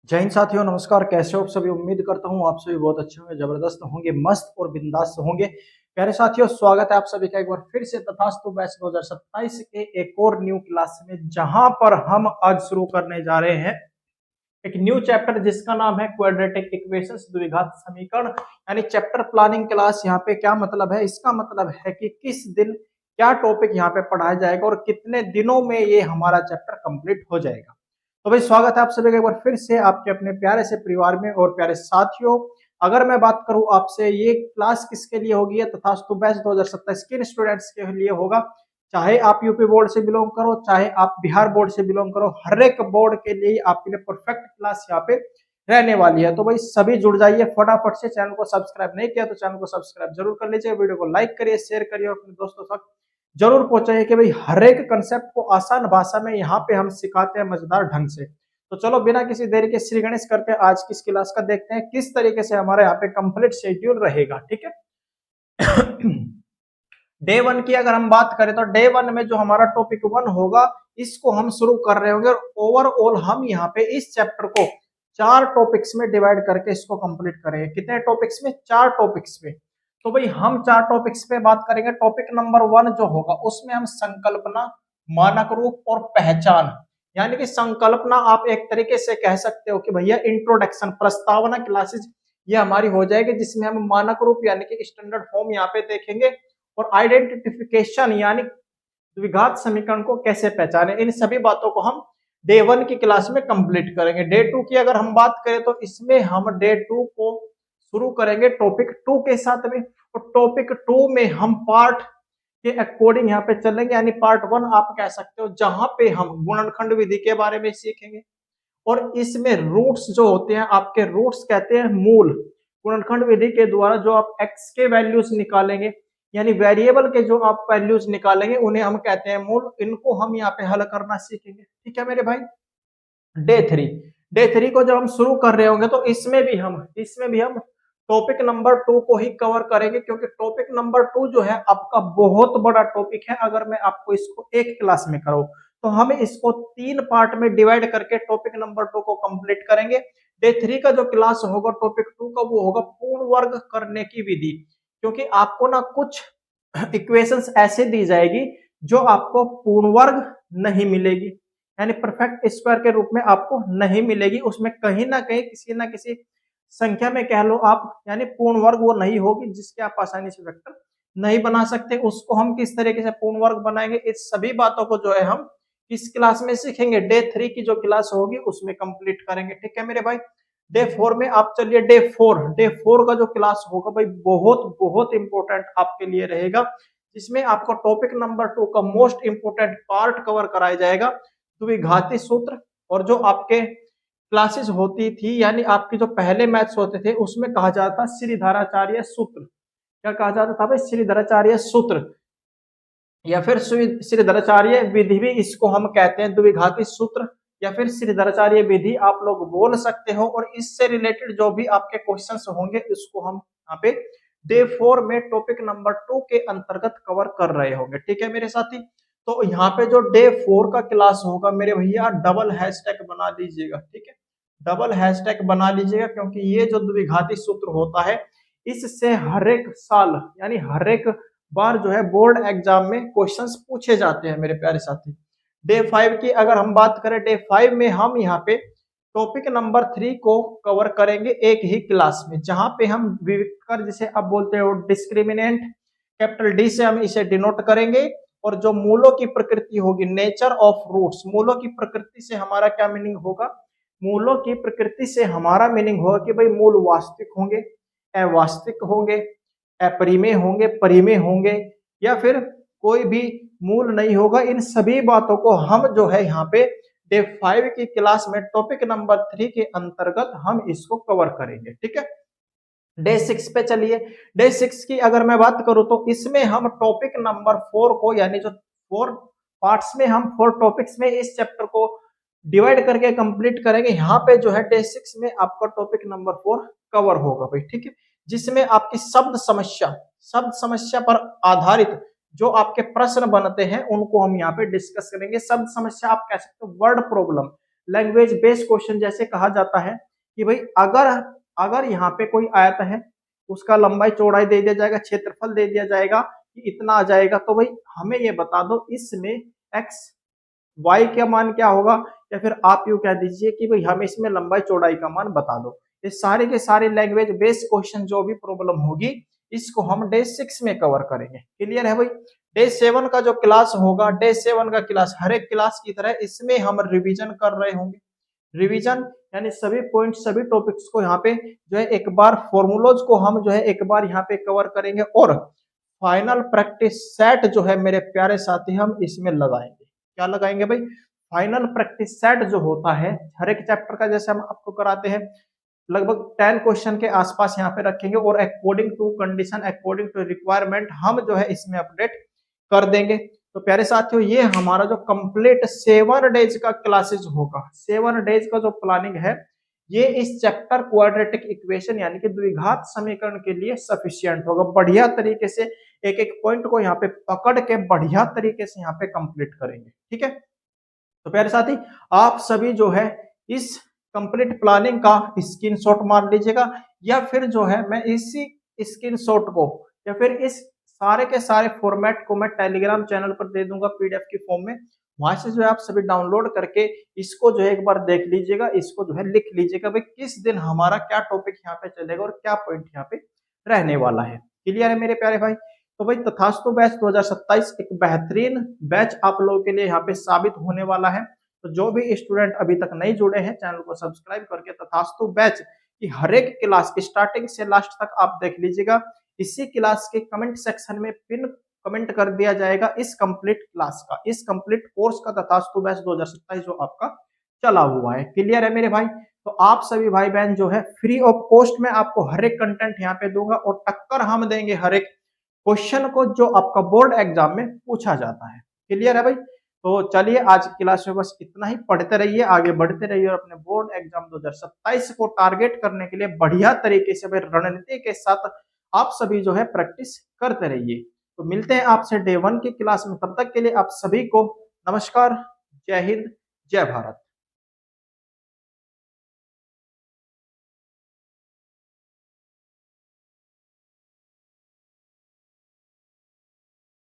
जय हिंद साथियों, नमस्कार। कैसे हो आप सभी? उम्मीद करता हूँ आप सभी बहुत अच्छे होंगे, जबरदस्त होंगे, मस्त और बिंदास होंगे। प्यारे साथियों, स्वागत है आप सभी का एक बार फिर से तथास्तु बैच 2027 के एक और न्यू क्लास में, जहां पर हम आज शुरू करने जा रहे हैं एक न्यू चैप्टर जिसका नाम है क्वाड्रेटिक इक्वेशंस, द्विघात समीकरण, यानी चैप्टर प्लानिंग क्लास। यहाँ पे क्या मतलब है? इसका मतलब है कि किस दिन क्या टॉपिक यहाँ पे पढ़ाया जाएगा और कितने दिनों में ये हमारा चैप्टर कंप्लीट हो जाएगा। तो भाई, स्वागत है आप सभी का एक बार फिर से आपके अपने प्यारे से परिवार में। और प्यारे साथियों, अगर मैं बात करूं आपसे, ये क्लास किसके लिए होगी? तथास्तु बैच 2027 किन स्टूडेंट्स के लिए होगा? चाहे आप यूपी बोर्ड से बिलोंग करो, चाहे आप बिहार बोर्ड से बिलोंग करो, हर एक बोर्ड के लिए आपके लिए परफेक्ट क्लास यहाँ पे रहने वाली है। तो भाई सभी जुड़ जाइए फटाफट से। चैनल को सब्सक्राइब नहीं किया तो चैनल को सब्सक्राइब जरूर कर लीजिए, वीडियो को लाइक करिए, शेयर करिए और अपने दोस्तों तक जरूर पहुंचाइए कि भाई हर एक कंसेप्ट को आसान भाषा में यहाँ पे हम सिखाते हैं मजेदार ढंग से। तो चलो बिना किसी देरी के श्री गणेश करते हैं आज की इस क्लास का, देखते हैं किस तरीके से हमारे यहाँ पे कंप्लीट शेड्यूल रहेगा। ठीक है। डे वन की अगर हम बात करें तो डे वन में जो हमारा टॉपिक वन होगा, इसको हम शुरू कर रहे होंगे। और ओवरऑल हम यहाँ पे इस चैप्टर को 4 टॉपिक्स में डिवाइड करके इसको कंप्लीट करेंगे। कितने टॉपिक्स में? 4 टॉपिक्स में। तो भाई हम 4 टॉपिक्स पे बात करेंगे। टॉपिक नंबर 1 जो होगा उसमें हम संकल्पना, मानक रूप और पहचान, यानी कि संकल्पना आप एक तरीके से कह सकते हो कि भैया इंट्रोडक्शन, प्रस्तावना क्लासेस ये हमारी हो जाएगी, जिसमें हम मानक रूप यानी कि स्टैंडर्ड फॉर्म यहाँ पे देखेंगे और आइडेंटिफिकेशन यानी द्विघात समीकरण को कैसे पहचाने, इन सभी बातों को हम डे 1 की क्लास में कंप्लीट करेंगे। डे 2 की अगर हम बात करें तो इसमें हम डे 2 को शुरू करेंगे टॉपिक 2 के साथ में। और टॉपिक 2 में हम पार्ट के अकॉर्डिंग यहाँ पे चलेंगे, यानी पार्ट 1 आप कह सकते हो, जहां पे हम गुणनखंड विधि के बारे में सीखेंगे। और इसमें रूट्स जो होते हैं, आपके रूट्स कहते हैं मूल। गुणनखंड विधि के द्वारा जो आप x के वैल्यूज निकालेंगे, यानी वेरिएबल के जो आप वैल्यूज निकालेंगे, उन्हें हम कहते हैं मूल। इनको हम यहाँ पे हल करना सीखेंगे। ठीक है मेरे भाई। डे 3 को जब हम शुरू कर रहे होंगे तो इसमें भी हम टॉपिक नंबर 2 को ही कवर करेंगे, क्योंकि टॉपिक नंबर 2 जो है आपका बहुत बड़ा टॉपिक है। अगर मैं आपको इसको एक क्लास में कराऊं तो हमें इसको 3 पार्ट में डिवाइड करके टॉपिक नंबर 2 को कंप्लीट करेंगे। डे 3 का जो क्लास होगा टॉपिक 2 का, वो होगा पूर्ण वर्ग करने की विधि। क्योंकि आपको ना कुछ इक्वेशंस ऐसे दी जाएगी जो आपको पूर्ण वर्ग नहीं मिलेगी, यानी परफेक्ट स्क्वायर के रूप में आपको नहीं मिलेगी। उसमें कहीं ना कहीं किसी ना किसी संख्या में कह लो आप, यानी पूर्ण वर्ग वो नहीं होगी जिसके आप आसानी से वेक्टर नहीं बना सकते। उसको हम किस तरीके से पूर्ण वर्ग बनाएंगे, इस सभी बातों को जो है हम इस क्लास में सीखेंगे। डे 3 की जो क्लास होगी उसमें कंप्लीट करेंगे। ठीक है मेरे भाई। डे 4 में आप चलिए, डे 4 का जो क्लास होगा भाई बहुत बहुत इंपॉर्टेंट आपके लिए रहेगा, जिसमें आपको टॉपिक नंबर 2 का मोस्ट इंपोर्टेंट पार्ट कवर कराया जाएगा, द्विघाती सूत्र। और जो आपके क्लासेस होती थी, यानी आपके जो पहले मैथ्स होते थे, उसमें कहा जाता श्रीधराचार्य सूत्र। क्या कहा जाता था भाई? श्रीधराचार्य सूत्र या फिर श्रीधराचार्य विधि भी इसको हम कहते हैं, द्विघाती सूत्र या फिर श्रीधराचार्य विधि आप लोग बोल सकते हो। और इससे रिलेटेड जो भी आपके क्वेश्चंस होंगे इसको हम यहाँ पे डे 4 में टॉपिक नंबर 2 के अंतर्गत कवर कर रहे होंगे। ठीक है मेरे साथी। तो यहाँ पे जो डे 4 का क्लास होगा मेरे भैया, डबल हैशटैग बना लीजिएगा। ठीक है, डबल हैशटैग बना लीजिएगा, क्योंकि ये जो द्विघाती सूत्र होता है, इससे हर एक साल यानी हर एक बार जो है बोर्ड एग्जाम में क्वेश्चंस पूछे जाते हैं मेरे प्यारे साथी। डे 5 की अगर हम बात करें, डे 5 में हम यहाँ पे टॉपिक नंबर 3 को कवर करेंगे एक ही क्लास में, जहां पे हम विविक्तर जिसे आप बोलते हो डिस्क्रिमिनेंट, कैपिटल डी से हम इसे डिनोट करेंगे। और जो मूलों की प्रकृति होगी, नेचर ऑफ रूट्स, मूलों की प्रकृति से हमारा क्या मीनिंग होगा? मूलों की प्रकृति से हमारा मीनिंग होगा कि भाई मूल वास्तविक होंगे, अवास्तविक होंगे, अपरिमेय होंगे, परिमेय होंगे, या फिर कोई भी मूल नहीं होगा। इन सभी बातों को हम जो है यहाँ पे डे 5 की क्लास में टॉपिक नंबर 3 के अंतर्गत हम इसको कवर करेंगे। ठीक है। डे 6 पे चलिए। डे 6 की अगर मैं बात करूं तो इसमें हम टॉपिक नंबर 4 को, यानी जो 4 पार्ट्स में हम 4 टॉपिक्स में इस चैप्टर को डिवाइड करके कंप्लीट करेंगे। यहाँ पे जो है डे 6 में आपका टॉपिक नंबर 4 कवर होगा भाई। ठीक है, जिसमें आपकी शब्द समस्या पर आधारित जो आपके प्रश्न बनते हैं उनको हम यहाँ पे डिस्कस करेंगे। शब्द समस्या आप कह सकते हो word problem, language based question जैसे कहा जाता है कि भाई अगर अगर यहाँ पे कोई आयत है, उसका लंबाई चौड़ाई दे दिया जाएगा, क्षेत्रफल दे दिया जाएगा कि इतना आ जाएगा, तो भाई हमें ये बता दो इसमें एक्स वाई का मान क्या होगा, या फिर आप यूं कह दीजिए कि भाई हमें इसमें लंबाई चौड़ाई का मान बता दो। ये सारे के सारे लैंग्वेज बेस्ड क्वेश्चन जो भी प्रॉब्लम होगी इसको हम डे 6 में कवर करेंगे। क्लियर है भाई। डे 7 का जो क्लास होगा, डे 7 का क्लास हर एक क्लास की तरह इसमें हम रिवीजन कर रहे होंगे। रिवीजन यानी सभी पॉइंट सभी टॉपिक्स को यहाँ पे जो है एक बार फॉर्मूलोज को हम जो है एक बार यहाँ पे कवर करेंगे, और फाइनल प्रैक्टिस सेट जो है मेरे प्यारे साथी हम इसमें लगाएंगे। क्या लगाएंगे भाई? फाइनल प्रैक्टिस सेट जो होता है हर एक चैप्टर का, जैसे हम आपको कराते हैं लगभग 10 क्वेश्चन के आसपास यहाँ पे रखेंगे, और according to condition according to requirement हम जो है इसमें अपडेट कर देंगे। तो प्यारे साथियों ये हमारा जो कंप्लीट 7 डेज का क्लासेज होगा, 7 डेज का जो प्लानिंग है ये इस चैप्टर क्वाड्रेटिक इक्वेशन यानी कि द्विघात समीकरण के लिए सफिशियंट होगा। बढ़िया तरीके से एक एक पॉइंट को यहाँ पे पकड़ के बढ़िया तरीके से यहाँ पे कंप्लीट करेंगे। ठीक है, तो प्यारे साथी आप सभी जो है इस कंप्लीट प्लानिंग का स्क्रीनशॉट मार लीजिएगा, या फिर जो है मैं इसी स्क्रीनशॉट को या फिर इस सारे के सारे फॉर्मेट को मैं टेलीग्राम चैनल पर दे दूंगा पीडीएफ की फॉर्म में। वहां से जो है आप सभी डाउनलोड करके इसको जो है एक बार देख लीजिएगा, इसको जो है लिख लीजिएगा भाई किस दिन हमारा क्या टॉपिक यहाँ पे चलेगा और क्या पॉइंट यहाँ पे रहने वाला है। क्लियर है मेरे प्यारे भाई। तो भाई तथास्तु बैच 2027 एक बेहतरीन बैच आप लोगों के लिए यहाँ पे साबित होने वाला है। तो जो भी स्टूडेंट अभी तक नहीं जुड़े हैं चैनल को सब्सक्राइब करके तथास्तु बैच की हर एक क्लास स्टार्टिंग से लास्ट तक आप देख लीजिएगा। इसी क्लास के कमेंट सेक्शन में पिन कमेंट कर दिया जाएगा इस कंप्लीट क्लास का, इस कंप्लीट कोर्स का तथास्तु बैच 2027 जो आपका चला हुआ है। क्लियर है मेरे भाई। तो आप सभी भाई बहन जो है फ्री ऑफ कॉस्ट में आपको हर एक कंटेंट यहाँ पे दूंगा, और टक्कर हम देंगे हर एक क्वेश्चन को जो आपका बोर्ड एग्जाम में पूछा जाता है। क्लियर है भाई। तो चलिए आज की क्लास में बस इतना ही, पढ़ते रहिए आगे बढ़ते रहिए, और अपने बोर्ड एग्जाम 2027 को टारगेट करने के लिए बढ़िया तरीके से भाई रणनीति के साथ आप सभी जो है प्रैक्टिस करते रहिए। तो मिलते हैं आपसे डे 1 की क्लास में, तब तक के लिए आप सभी को नमस्कार, जय हिंद, जय भारत।